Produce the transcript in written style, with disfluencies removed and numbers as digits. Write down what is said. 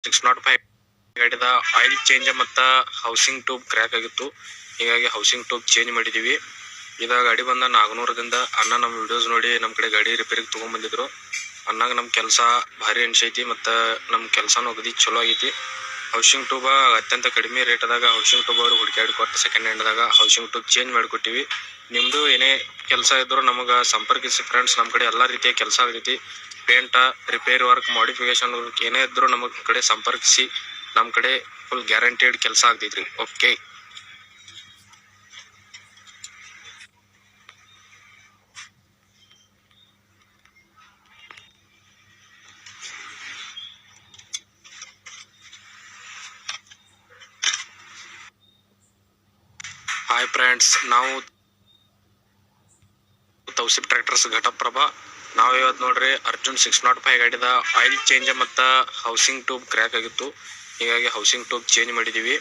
605 ಗಾಡಿದ oil change ಮತ್ತು housing tube crack ಆಗಿತ್ತು. ಹೀಗಾಗಿ ಹೌಸಿಂಗ್ ಟ್ಯೂಬ್ ಚೇಂಜ್ ಮಾಡಿದೀವಿ. ಇದ ಗಾಡಿ ಬಂದ ನಾಗನೂರದಿಂದ. ಅಣ್ಣ ನಮ್ಮ ವಿಡಿಯೋಸ್ ನೋಡಿ ನಮ್ಮ ಕಡೆ ಗಾಡಿ ರಿಪೇರಿಗೆ ತೊಗೊಂಡ್ಬಂದಿದ್ರು. ಅಣ್ಣಾಗ ನಮ್ಮ ಕೆಲಸ ಭಾರಿ ಅನ್ಸೈತಿ ಮತ್ತು ನಮ್ಮ ಕೆಲಸನೂ ಅಗದಿ ಚಲೋ ಆಗೈತಿ. ಹೌಸಿಂಗ್ ಟ್ಯೂಬ ಅತ್ಯಂತ ಕಡಿಮೆ ರೇಟದಾಗ ಹೌಸಿಂಗ್ ಟ್ಯೂಬ್ ಅವ್ರು ಹುಡುಕಾಡಿ ಕೊಟ್ಟು ಸೆಕೆಂಡ್ ಹ್ಯಾಂಡ್ದಾಗ ಹೌಸಿಂಗ್ ಟ್ಯೂಬ್ ಚೇಂಜ್ ಮಾಡಿಕೊಟ್ಟಿವಿ. ನಿಮ್ಮದು ಏನೇ ಕೆಲಸ ಇದ್ರೂ ನಮಗೆ ಸಂಪರ್ಕಿಸಿ ಫ್ರೆಂಡ್ಸ್. ನಮ್ಮ ಕಡೆ ಎಲ್ಲ ರೀತಿಯ ಕೆಲಸ ಆಗೈತಿ. Paint, repair work, modification work ಏನೇ ಇದ್ರೂ ನಮ್ಮ ಕಡೆ ಸಂಪರ್ಕಿಸಿ. ನಮ್ಮ ಕಡೆ ಫುಲ್ ಗ್ಯಾರಂಟಿಡ್ ಕೆಲಸ ಆಗ್ತೈತ್ರಿ. ಓಕೆ. ಹಾಯ್ ಫ್ರೆಂಡ್ಸ್, ನಾವು ತೌಸಿಫ್ ಟ್ರ್ಯಾಕ್ಟರ್ಸ್ ಘಟಪ್ರಭಾ. ನಾವು ಇವತ್ತು ನೋಡ್ರಿ ಅರ್ಜುನ್ 605 ಗಾಡಿದ ಆಯಿಲ್ ಚೇಂಜ್ ಮತ್ತು ಹೌಸಿಂಗ್ ಟ್ಯೂಬ್ ಕ್ರ್ಯಾಕ್ ಆಗಿತ್ತು. ಹೀಗಾಗಿ ಹೌಸಿಂಗ್ ಟ್ಯೂಬ್ ಚೇಂಜ್ ಮಾಡಿದೀವಿ.